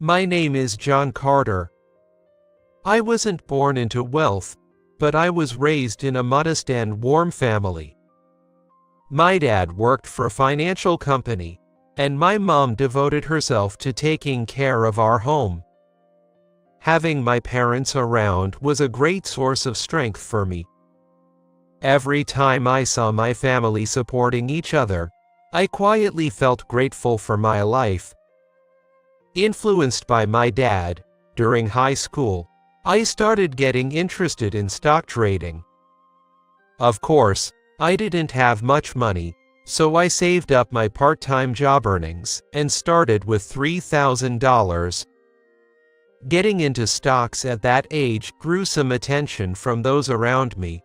My name is John Carter. I wasn't born into wealth, but I was raised in a modest and warm family. My dad worked for a financial company, and my mom devoted herself to taking care of our home. Having my parents around was a great source of strength for me. Every time I saw my family supporting each other, I quietly felt grateful for my life. Influenced by my dad, during high school, I started getting interested in stock trading. Of course, I didn't have much money, so I saved up my part-time job earnings and started with $3,000. Getting into stocks at that age drew some attention from those around me.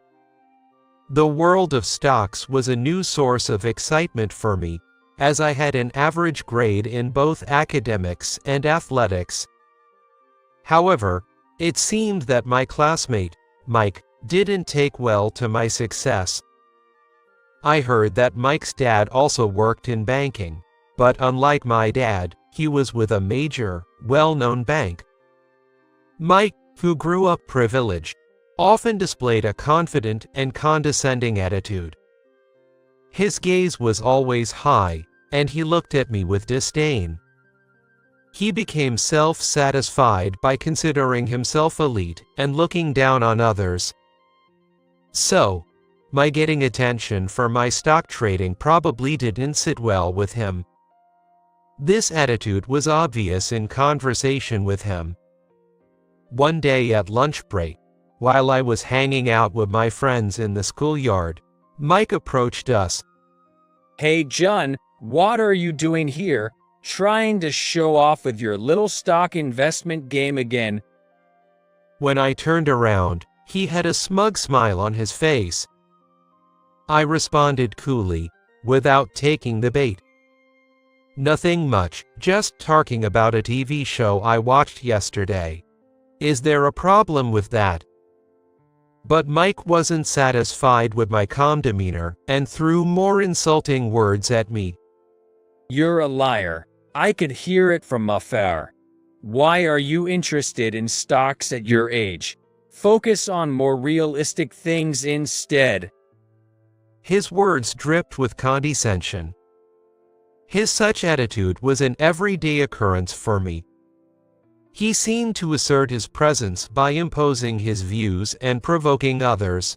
The world of stocks was a new source of excitement for me, as I had an average grade in both academics and athletics. However, it seemed that my classmate, Mike, didn't take well to my success. I heard that Mike's dad also worked in banking, but unlike my dad, he was with a major, well-known bank. Mike, who grew up privileged, often displayed a confident and condescending attitude. His gaze was always high, and he looked at me with disdain. He became self-satisfied by considering himself elite and looking down on others. So, my getting attention for my stock trading probably didn't sit well with him. This attitude was obvious in conversation with him. One day at lunch break, while I was hanging out with my friends in the schoolyard, Mike approached us. "Hey John, what are you doing here, trying to show off with your little stock investment game again?" When I turned around, he had a smug smile on his face. I responded coolly, without taking the bait. "Nothing much, just talking about a TV show I watched yesterday. Is there a problem with that?" But Mike wasn't satisfied with my calm demeanor and threw more insulting words at me. "You're a liar. I could hear it from afar. Why are you interested in stocks at your age? Focus on more realistic things instead." His words dripped with condescension. His such attitude was an everyday occurrence for me. He seemed to assert his presence by imposing his views and provoking others.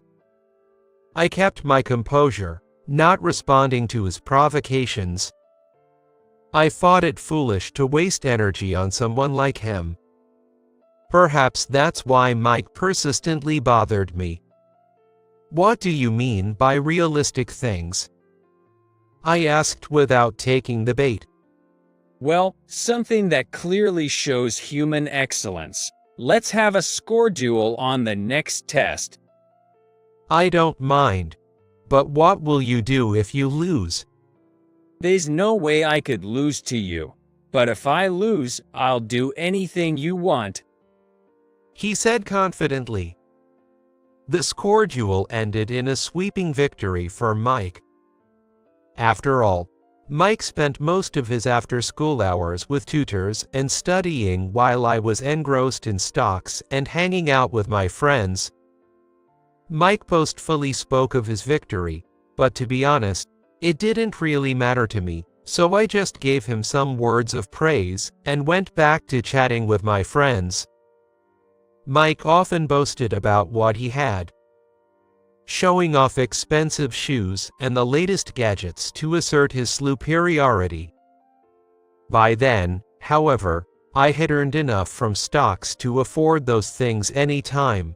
I kept my composure, not responding to his provocations. I thought it foolish to waste energy on someone like him. Perhaps that's why Mike persistently bothered me. "What do you mean by realistic things?" I asked without taking the bait. "Well, something that clearly shows human excellence. Let's have a score duel on the next test." "I don't mind. But what will you do if you lose?" "There's no way I could lose to you. But if I lose, I'll do anything you want," he said confidently. The score duel ended in a sweeping victory for Mike. After all, Mike spent most of his after-school hours with tutors and studying while I was engrossed in stocks and hanging out with my friends. Mike boastfully spoke of his victory, but to be honest, it didn't really matter to me, so I just gave him some words of praise and went back to chatting with my friends. Mike often boasted about what he had, showing off expensive shoes and the latest gadgets to assert his superiority. By then, however, I had earned enough from stocks to afford those things any time.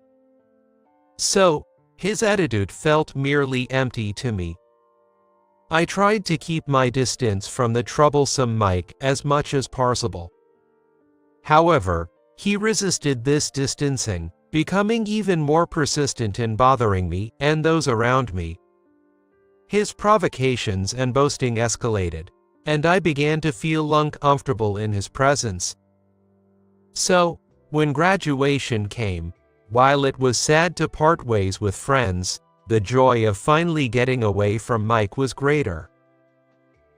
So, his attitude felt merely empty to me. I tried to keep my distance from the troublesome Mike as much as possible. However, he resisted this distancing, becoming even more persistent in bothering me and those around me. His provocations and boasting escalated, and I began to feel uncomfortable in his presence. So, when graduation came, while it was sad to part ways with friends, the joy of finally getting away from Mike was greater.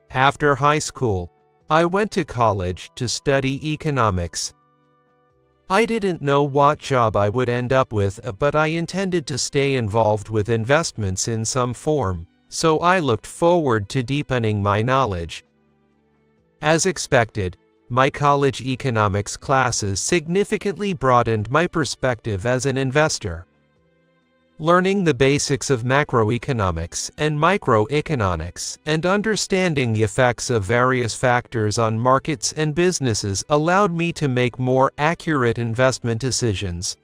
After high school, I went to college to study economics. I didn't know what job I would end up with, but I intended to stay involved with investments in some form, so I looked forward to deepening my knowledge. As expected, my college economics classes significantly broadened my perspective as an investor. Learning the basics of macroeconomics and microeconomics and understanding the effects of various factors on markets and businesses allowed me to make more accurate investment decisions.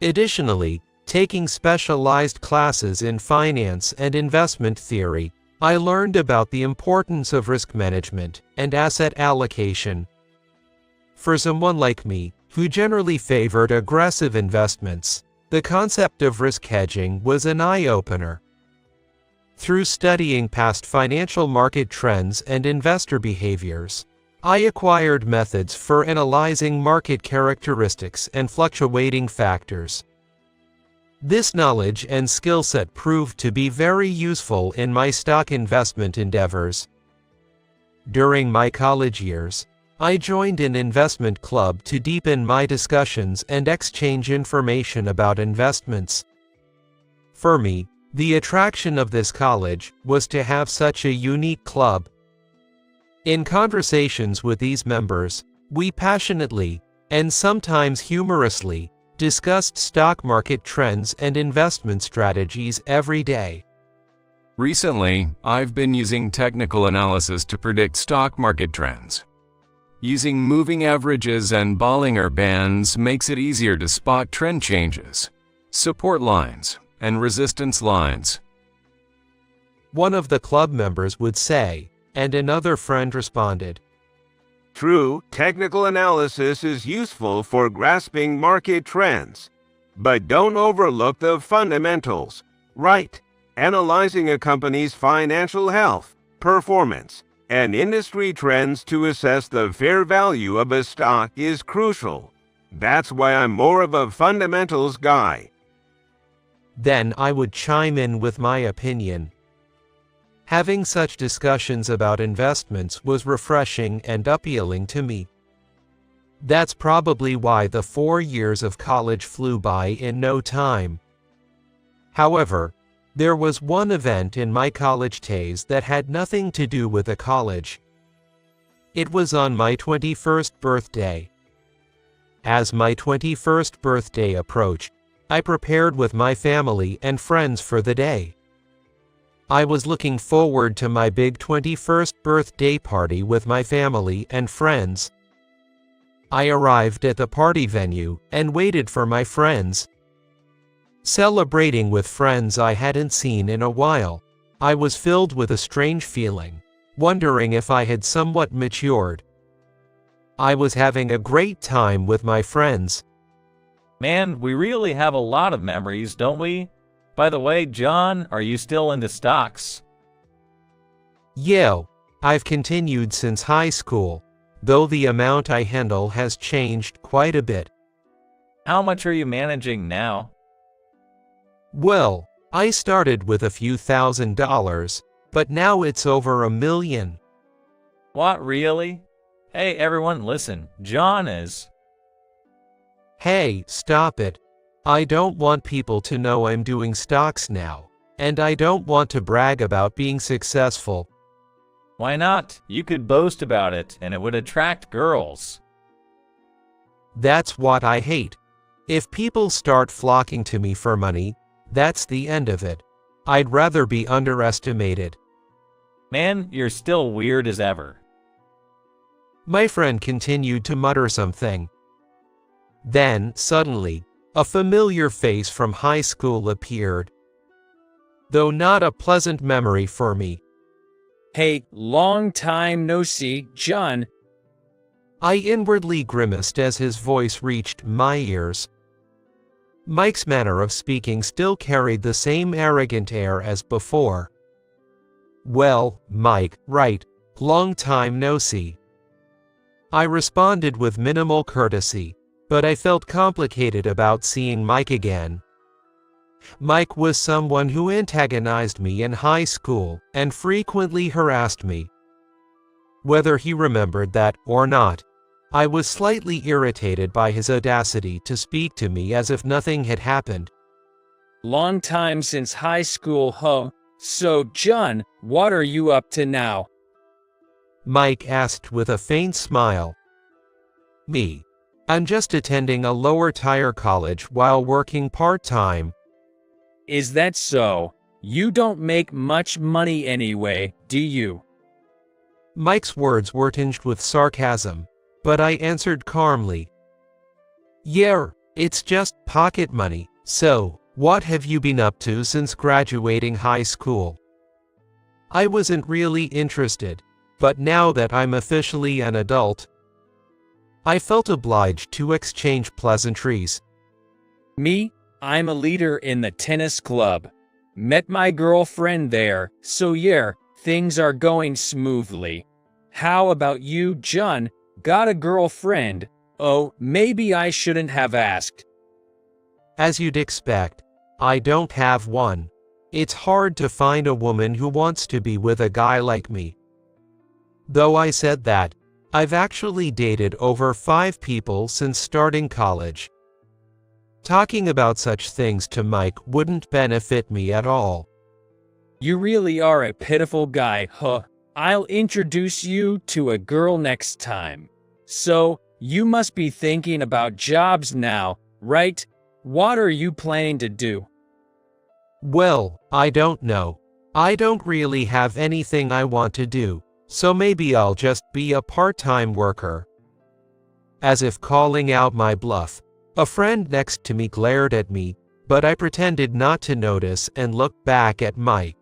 Additionally, taking specialized classes in finance and investment theory, I learned about the importance of risk management and asset allocation. For someone like me, who generally favored aggressive investments, the concept of risk hedging was an eye-opener. Through studying past financial market trends and investor behaviors, I acquired methods for analyzing market characteristics and fluctuating factors. This knowledge and skill set proved to be very useful in my stock investment endeavors. During my college years, I joined an investment club to deepen my discussions and exchange information about investments. For me, the attraction of this college was to have such a unique club. In conversations with these members, we passionately, and sometimes humorously, discussed stock market trends and investment strategies every day. Recently, I've been using technical analysis to predict stock market trends. Using moving averages and Bollinger Bands makes it easier to spot trend changes, support lines, and resistance lines. One of the club members would say, and another friend responded, True, technical analysis is useful for grasping market trends, but don't overlook the fundamentals, right? Analyzing a company's financial health, performance, and industry trends to assess the fair value of a stock is crucial. That's why I'm more of a fundamentals guy. Then I would chime in with my opinion. Having such discussions about investments was refreshing and appealing to me. That's probably why the 4 years of college flew by in no time. However, there was one event in my college days that had nothing to do with a college. It was on my 21st birthday. As my 21st birthday approached, I prepared with my family and friends for the day. I was looking forward to my big 21st birthday party with my family and friends. I arrived at the party venue and waited for my friends. Celebrating with friends I hadn't seen in a while, I was filled with a strange feeling, wondering if I had somewhat matured. I was having a great time with my friends. Man, we really have a lot of memories, don't we? By the way, John, are you still into stocks? Yeah, I've continued since high school, though the amount I handle has changed quite a bit. How much are you managing now? Well, I started with a few $1,000s, but now it's over $1 million. What, really? Hey, everyone, listen. John is... Hey, stop it. I don't want people to know I'm doing stocks now, and I don't want to brag about being successful. Why not? You could boast about it, and it would attract girls. That's what I hate. If people start flocking to me for money, that's the end of it. I'd rather be underestimated. Man, you're still weird as ever. My friend continued to mutter something. Then, suddenly, a familiar face from high school appeared. Though not a pleasant memory for me. Hey, long time no see, John. I inwardly grimaced as his voice reached my ears. Mike's manner of speaking still carried the same arrogant air as before. Well, Mike, right, long time no see. I responded with minimal courtesy, but I felt complicated about seeing Mike again. Mike was someone who antagonized me in high school and frequently harassed me. Whether he remembered that or not, I was slightly irritated by his audacity to speak to me as if nothing had happened. Long time since high school, huh? So, John, what are you up to now? Mike asked with a faint smile. Me. I'm just attending a lower tier college while working part-time. Is that so? You don't make much money anyway, do you? Mike's words were tinged with sarcasm, but I answered calmly. Yeah, it's just pocket money. So, what have you been up to since graduating high school? I wasn't really interested, but now that I'm officially an adult, I felt obliged to exchange pleasantries. Me? I'm a leader in the tennis club. Met my girlfriend there, so yeah, things are going smoothly. How about you, John? Got a girlfriend? Oh, maybe I shouldn't have asked. As you'd expect, I don't have one. It's hard to find a woman who wants to be with a guy like me. Though I said that, I've actually dated over 5 people since starting college. Talking about such things to Mike wouldn't benefit me at all. You really are a pitiful guy, huh? I'll introduce you to a girl next time. So, you must be thinking about jobs now, right? What are you planning to do? Well, I don't know. I don't really have anything I want to do, so maybe I'll just be a part-time worker. As if calling out my bluff, a friend next to me glared at me, but I pretended not to notice and looked back at Mike.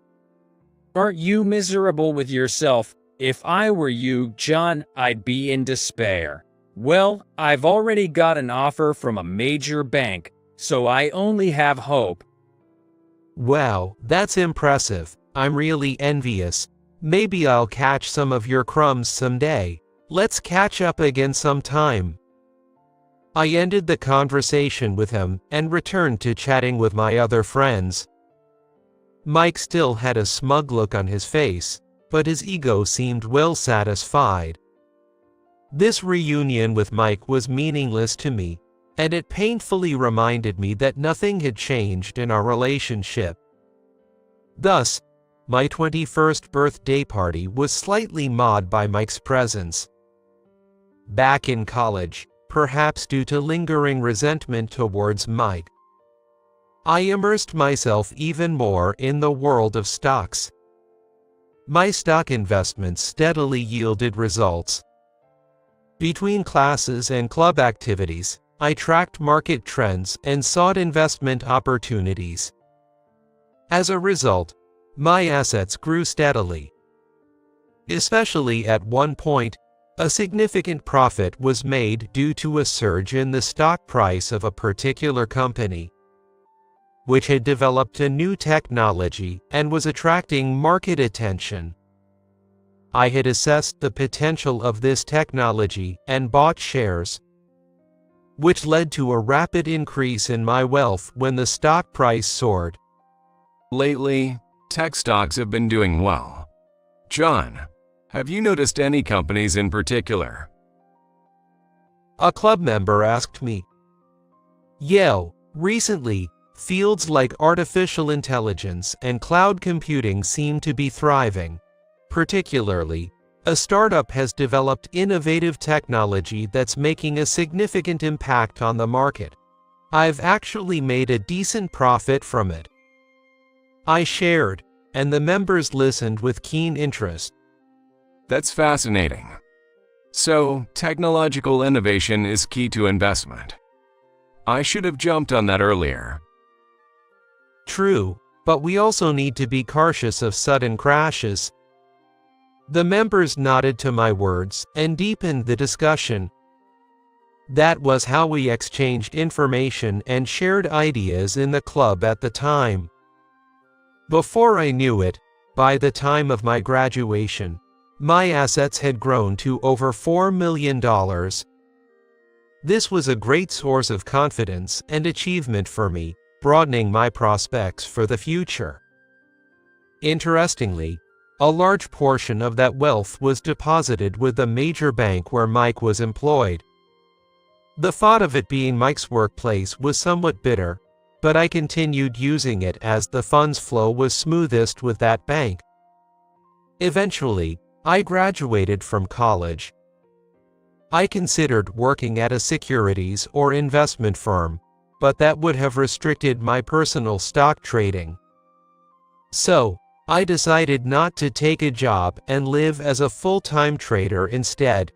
Aren't you miserable with yourself? If I were you, John, I'd be in despair. Well, I've already got an offer from a major bank, so I only have hope. Wow, that's impressive. I'm really envious. Maybe I'll catch some of your crumbs someday. Let's catch up again sometime. I ended the conversation with him and returned to chatting with my other friends. Mike still had a smug look on his face, but his ego seemed well satisfied. This reunion with Mike was meaningless to me, and it painfully reminded me that nothing had changed in our relationship. Thus, my 21st birthday party was slightly marred by Mike's presence. Back in college, perhaps due to lingering resentment towards Mike, I immersed myself even more in the world of stocks. My stock investments steadily yielded results. Between classes and club activities, I tracked market trends and sought investment opportunities. As a result, my assets grew steadily. Especially at one point, a significant profit was made due to a surge in the stock price of a particular company, which had developed a new technology and was attracting market attention. I had assessed the potential of this technology and bought shares, which led to a rapid increase in my wealth when the stock price soared. Lately, tech stocks have been doing well. John, have you noticed any companies in particular? A club member asked me. Yeah, recently, fields like artificial intelligence and cloud computing seem to be thriving. Particularly, a startup has developed innovative technology that's making a significant impact on the market. I've actually made a decent profit from it. I shared, and the members listened with keen interest. That's fascinating. So, technological innovation is key to investment. I should have jumped on that earlier. True, but we also need to be cautious of sudden crashes. The members nodded to my words and deepened the discussion. That was how we exchanged information and shared ideas in the club at the time. Before I knew it, by the time of my graduation, my assets had grown to over $4 million. This was a great source of confidence and achievement for me, broadening my prospects for the future. Interestingly, A large portion of that wealth was deposited with the major bank where Mike was employed. The thought of it being Mike's workplace was somewhat bitter, but I continued using it as the funds flow was smoothest with that bank. Eventually, I graduated from college. I considered working at a securities or investment firm, but that would have restricted my personal stock trading. So, I decided not to take a job and live as a full-time trader instead.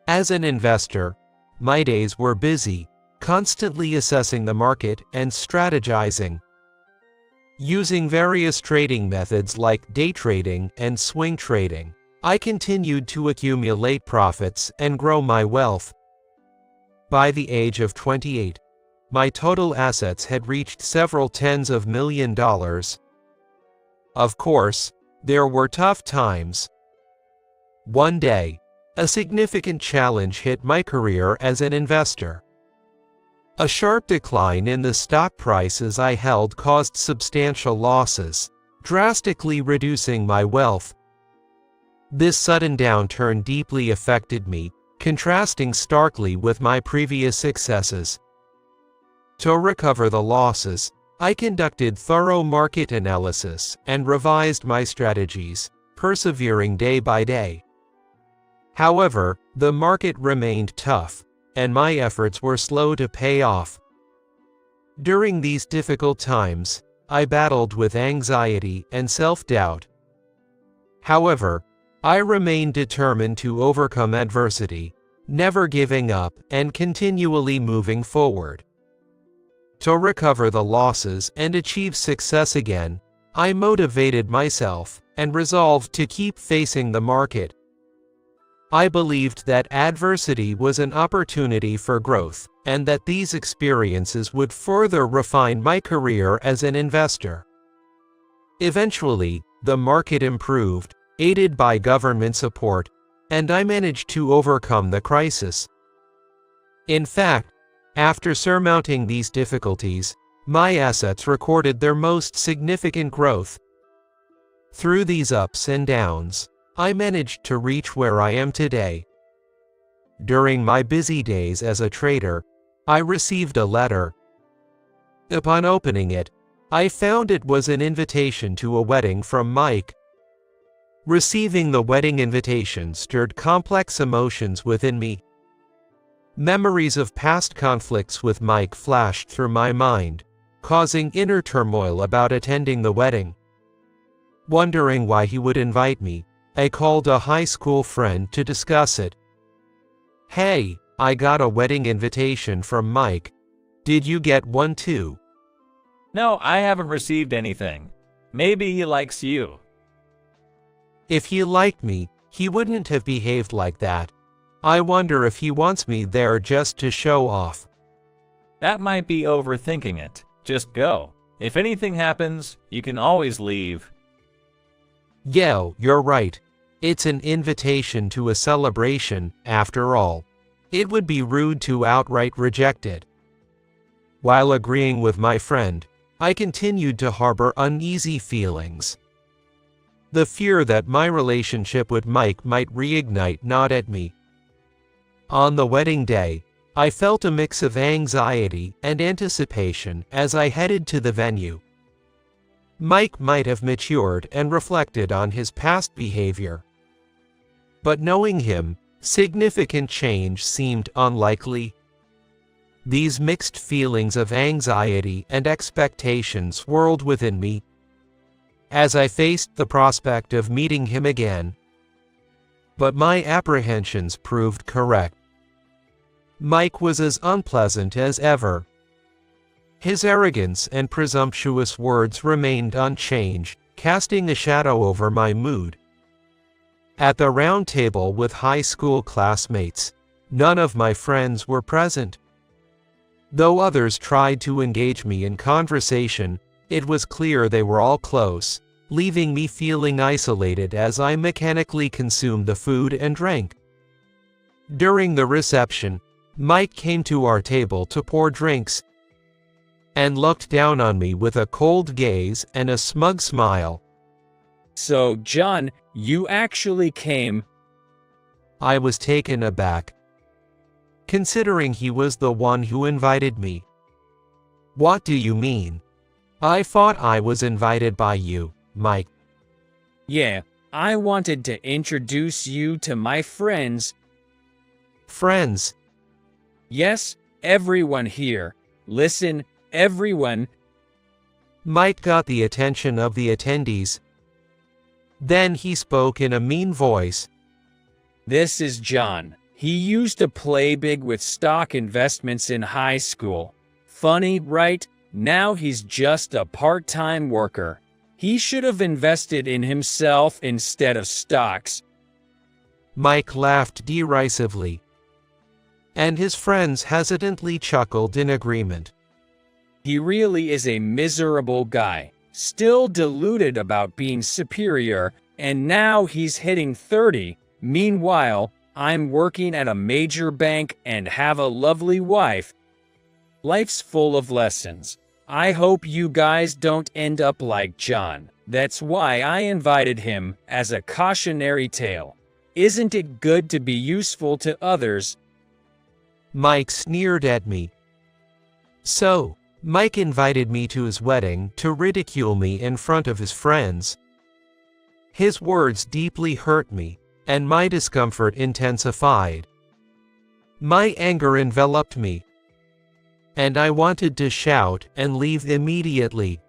As an investor, my days were busy, constantly assessing the market and strategizing. Using various trading methods like day trading and swing trading, I continued to accumulate profits and grow my wealth. By the age of 28, my total assets had reached several tens of million dollars. Of course, there were tough times. One day, a significant challenge hit my career as an investor. A sharp decline in the stock prices I held caused substantial losses, drastically reducing my wealth. This sudden downturn deeply affected me, contrasting starkly with my previous successes. To recover the losses, I conducted thorough market analysis and revised my strategies, persevering day by day. However, the market remained tough, and my efforts were slow to pay off. During these difficult times, I battled with anxiety and self-doubt. However, I remained determined to overcome adversity, never giving up and continually moving forward. To recover the losses and achieve success again, I motivated myself and resolved to keep facing the market. I believed that adversity was an opportunity for growth, and that these experiences would further refine my career as an investor. Eventually, the market improved, aided by government support, and I managed to overcome the crisis. In fact, after surmounting these difficulties, my assets recorded their most significant growth. Through these ups and downs, I managed to reach where I am today. During my busy days as a trader, I received a letter. Upon opening it, I found it was an invitation to a wedding from Mike. Receiving the wedding invitation stirred complex emotions within me. Memories of past conflicts with Mike flashed through my mind, causing inner turmoil about attending the wedding. Wondering why he would invite me, I called a high school friend to discuss it. "Hey, I got a wedding invitation from Mike. Did you get one too?" No, I haven't received anything. Maybe he likes you. If he liked me, he wouldn't have behaved like that. I wonder if he wants me there just to show off. That might be overthinking it. Just go. If anything happens, you can always leave. Yeah, you're right. It's an invitation to a celebration, after all. It would be rude to outright reject it. While agreeing with my friend, I continued to harbor uneasy feelings. The fear that my relationship with Mike might reignite gnawed at me. On the wedding day, I felt a mix of anxiety and anticipation as I headed to the venue. Mike might have matured and reflected on his past behavior. But knowing him, significant change seemed unlikely. These mixed feelings of anxiety and expectation swirled within me as I faced the prospect of meeting him again. But my apprehensions proved correct. Mike was as unpleasant as ever. His arrogance and presumptuous words remained unchanged, casting a shadow over my mood. At the round table with high school classmates, none of my friends were present. Though others tried to engage me in conversation, it was clear they were all close, leaving me feeling isolated as I mechanically consumed the food and drank. During the reception, Mike came to our table to pour drinks and looked down on me with a cold gaze and a smug smile. So, John, you actually came. I was taken aback, considering he was the one who invited me. What do you mean? I thought I was invited by you, Mike. Yeah, I wanted to introduce you to my friends. Friends? Yes, everyone here. Listen, everyone. Mike got the attention of the attendees. Then he spoke in a mean voice. This is John. He used to play big with stock investments in high school. Funny, right? Now he's just a part-time worker. He should have invested in himself instead of stocks. Mike laughed derisively, and his friends hesitantly chuckled in agreement. He really is a miserable guy, still deluded about being superior, and now he's hitting 30. Meanwhile, I'm working at a major bank and have a lovely wife. Life's full of lessons. I hope you guys don't end up like John. That's why I invited him as a cautionary tale. Isn't it good to be useful to others? Mike sneered at me. So, Mike invited me to his wedding to ridicule me in front of his friends. His words deeply hurt me, and my discomfort intensified. My anger enveloped me, and I wanted to shout and leave immediately.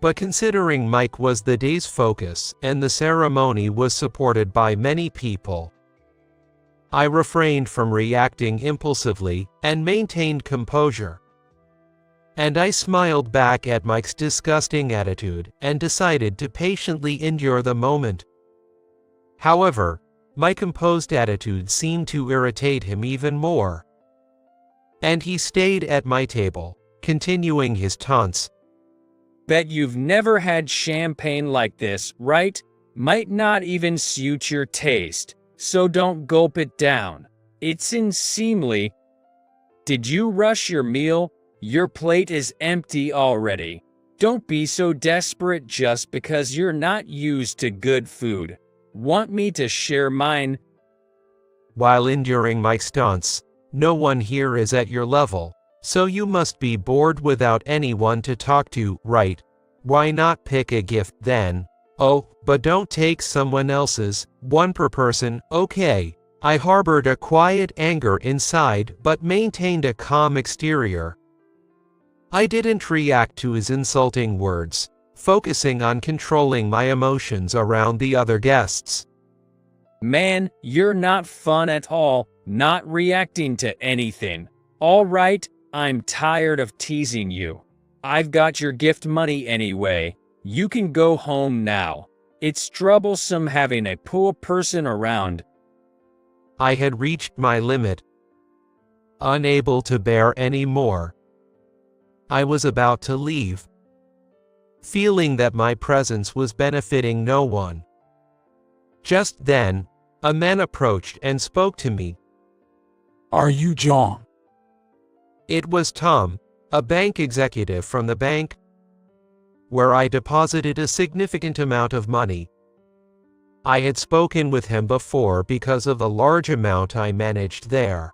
But considering Mike was the day's focus and the ceremony was supported by many people, I refrained from reacting impulsively and maintained composure. And I smiled back at Mike's disgusting attitude and decided to patiently endure the moment. However, my composed attitude seemed to irritate him even more, and he stayed at my table, continuing his taunts. Bet you've never had champagne like this, right? Might not even suit your taste, so don't gulp it down. It's unseemly. Did you rush your meal? Your plate is empty already. Don't be so desperate just because you're not used to good food. Want me to share mine? While enduring Mike's taunts, no one here is at your level, so you must be bored without anyone to talk to, right? Why not pick a gift then? Oh, but don't take someone else's, one per person, okay. I harbored a quiet anger inside but maintained a calm exterior. I didn't react to his insulting words, focusing on controlling my emotions around the other guests. Man, you're not fun at all, not reacting to anything. All right, I'm tired of teasing you. I've got your gift money anyway. You can go home now. It's troublesome having a poor person around. I had reached my limit. Unable to bear any more, I was about to leave, feeling that my presence was benefiting no one. Just then, a man approached and spoke to me. Are you John? It was Tom, a bank executive from the bank where I deposited a significant amount of money. I had spoken with him before because of the large amount I managed there.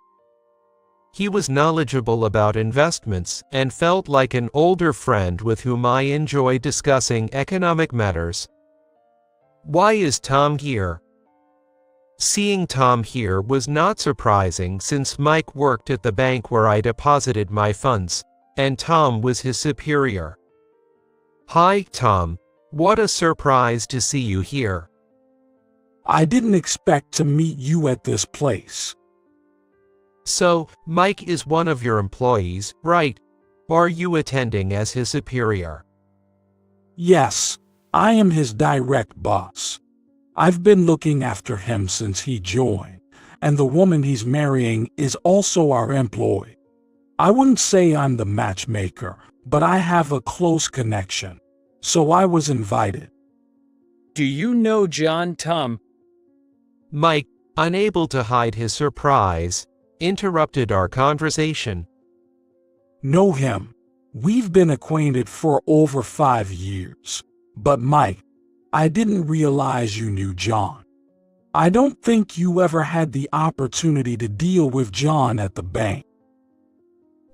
He was knowledgeable about investments and felt like an older friend with whom I enjoyed discussing economic matters. Why is Tom here? Seeing Tom here was not surprising since Mike worked at the bank where I deposited my funds, and Tom was his superior. Hi, Tom. What a surprise to see you here. I didn't expect to meet you at this place. So, Mike is one of your employees, right? Are you attending as his superior? Yes, I am his direct boss. I've been looking after him since he joined, and the woman he's marrying is also our employee. I wouldn't say I'm the matchmaker, but I have a close connection, so I was invited. Do you know John, Tom? Mike, unable to hide his surprise, interrupted our conversation. Know him. We've been acquainted for over 5 years. But Mike, I didn't realize you knew John. I don't think you ever had the opportunity to deal with John at the bank.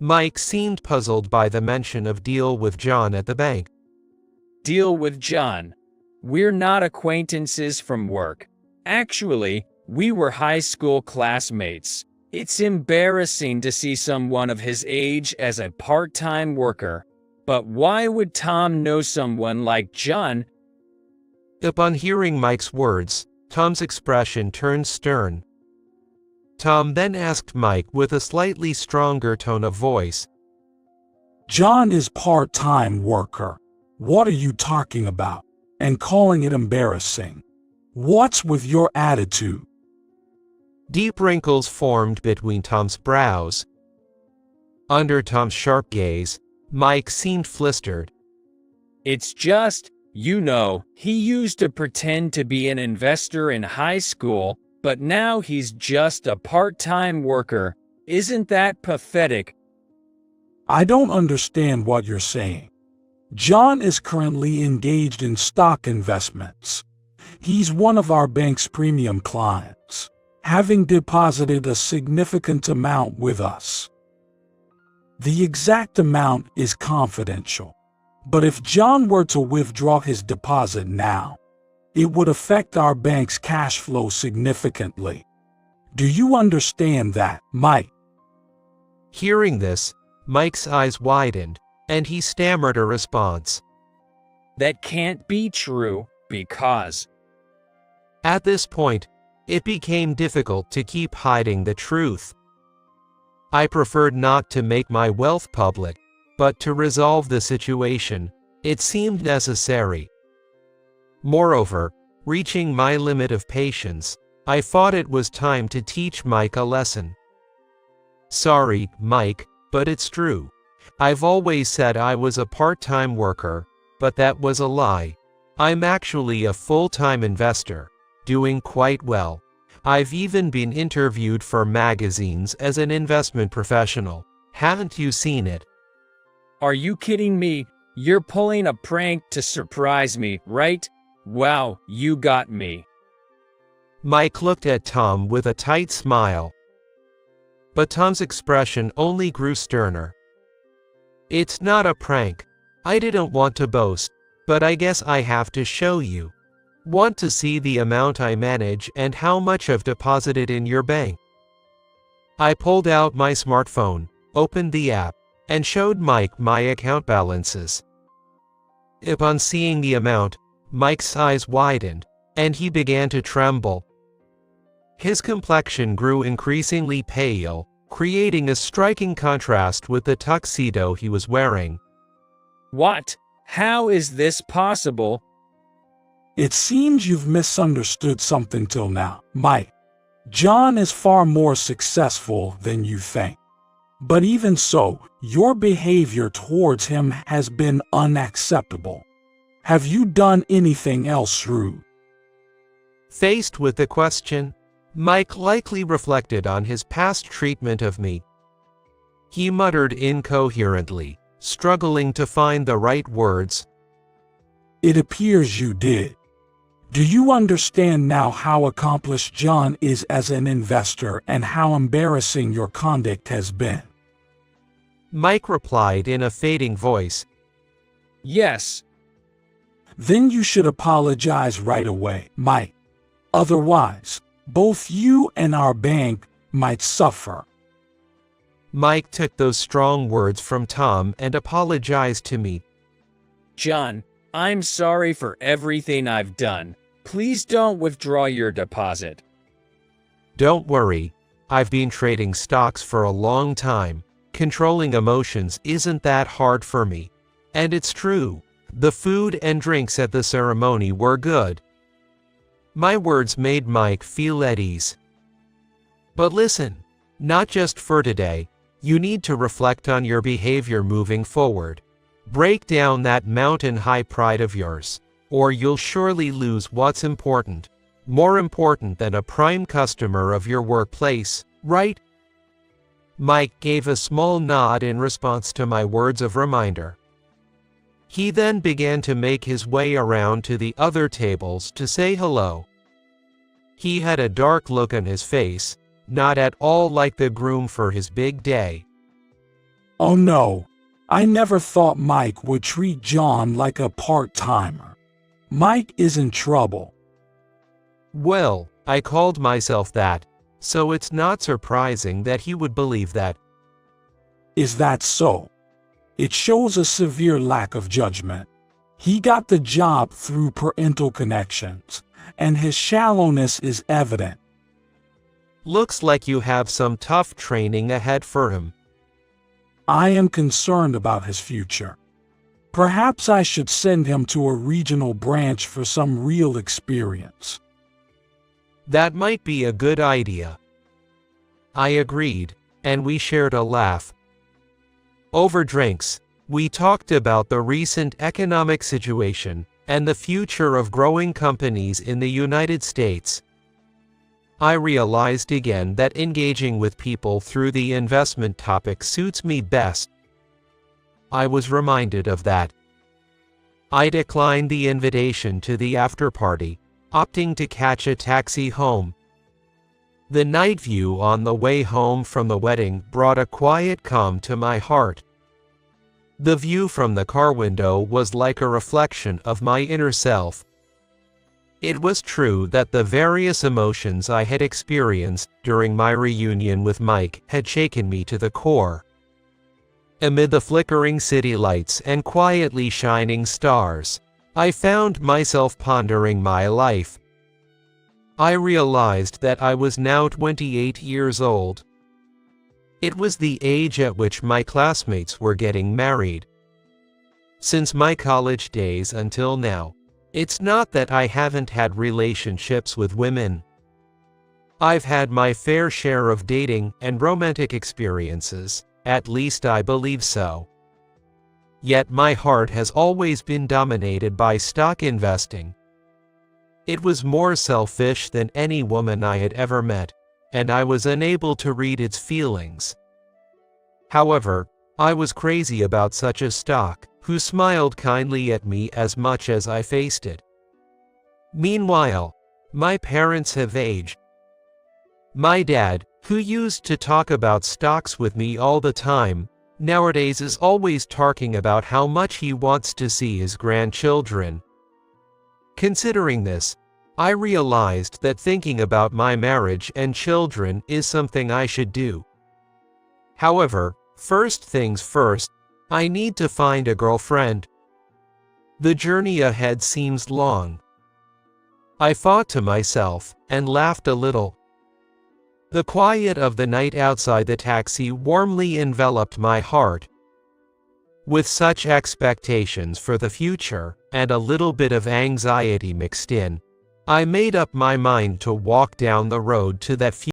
Mike seemed puzzled by the mention of deal with John at the bank. Deal with John. We're not acquaintances from work. Actually, we were high school classmates. It's embarrassing to see someone of his age as a part-time worker. But why would Tom know someone like John? Upon hearing Mike's words, Tom's expression turned stern. Tom then asked Mike with a slightly stronger tone of voice, John is part-time worker. What are you talking about? And calling it embarrassing. What's with your attitude? Deep wrinkles formed between Tom's brows. Under Tom's sharp gaze, Mike seemed flustered. It's just, he used to pretend to be an investor in high school, but now he's just a part-time worker. Isn't that pathetic? I don't understand what you're saying. John is currently engaged in stock investments. He's one of our bank's premium clients, having deposited a significant amount with us. The exact amount is confidential, but if John were to withdraw his deposit now, it would affect our bank's cash flow significantly. Do you understand that, Mike? Hearing this, Mike's eyes widened, and he stammered a response. That can't be true, because... At this point, it became difficult to keep hiding the truth. I preferred not to make my wealth public, but to resolve the situation, it seemed necessary. Moreover, reaching my limit of patience, I thought it was time to teach Mike a lesson. Sorry, Mike, but it's true. I've always said I was a part-time worker, but that was a lie. I'm actually a full-time investor, doing quite well. I've even been interviewed for magazines as an investment professional. Haven't you seen it? Are you kidding me? You're pulling a prank to surprise me, right? Wow, you got me. Mike looked at Tom with a tight smile. But Tom's expression only grew sterner. It's not a prank. I didn't want to boast, but I guess I have to show you. Want to see the amount I manage and how much I've deposited in your bank? I pulled out my smartphone, opened the app, and showed Mike my account balances. Upon seeing the amount, Mike's eyes widened, and he began to tremble. His complexion grew increasingly pale, creating a striking contrast with the tuxedo he was wearing. What? How is this possible? It seems you've misunderstood something till now, Mike. John is far more successful than you think. But even so, your behavior towards him has been unacceptable. Have you done anything else rude? Faced with the question, Mike likely reflected on his past treatment of me. He muttered incoherently, struggling to find the right words. It appears you did. Do you understand now how accomplished John is as an investor and how embarrassing your conduct has been? Mike replied in a fading voice. Yes. Then you should apologize right away, Mike. Otherwise, both you and our bank might suffer. Mike took those strong words from Tom and apologized to me. John, I'm sorry for everything I've done. Please don't withdraw your deposit. Don't worry. I've been trading stocks for a long time. Controlling emotions isn't that hard for me. And it's true. The food and drinks at the ceremony were good. My words made Mike feel at ease. But listen, not just for today. You need to reflect on your behavior moving forward. Break down that mountain-high pride of yours, or you'll surely lose what's important. More important than a prime customer of your workplace, right? Mike gave a small nod in response to my words of reminder. He then began to make his way around to the other tables to say hello. He had a dark look on his face, not at all like the groom for his big day. Oh no, I never thought Mike would treat John like a part-timer. Mike is in trouble. Well, I called myself that, so it's not surprising that he would believe that. Is that so? It shows a severe lack of judgment. He got the job through parental connections, and his shallowness is evident. Looks like you have some tough training ahead for him. I am concerned about his future. Perhaps I should send him to a regional branch for some real experience. That might be a good idea. I agreed, and we shared a laugh. Over drinks, we talked about the recent economic situation and the future of growing companies in the United States. I realized again that engaging with people through the investment topic suits me best. I was reminded of that. I declined the invitation to the after-party, opting to catch a taxi home. The night view on the way home from the wedding brought a quiet calm to my heart. The view from the car window was like a reflection of my inner self. It was true that the various emotions I had experienced during my reunion with Mike had shaken me to the core. Amid the flickering city lights and quietly shining stars, I found myself pondering my life. I realized that I was now 28 years old. It was the age at which my classmates were getting married. Since my college days until now, it's not that I haven't had relationships with women. I've had my fair share of dating and romantic experiences, at least I believe so. Yet my heart has always been dominated by stock investing. It was more selfish than any woman I had ever met, and I was unable to read its feelings. However, I was crazy about such a stock, who smiled kindly at me as much as I faced it. Meanwhile, my parents have aged. My dad, who used to talk about stocks with me all the time, nowadays is always talking about how much he wants to see his grandchildren. Considering this, I realized that thinking about my marriage and children is something I should do. However, first things first, I need to find a girlfriend. The journey ahead seems long. I thought to myself, and laughed a little. The quiet of the night outside the taxi warmly enveloped my heart. With such expectations for the future, and a little bit of anxiety mixed in, I made up my mind to walk down the road to that future.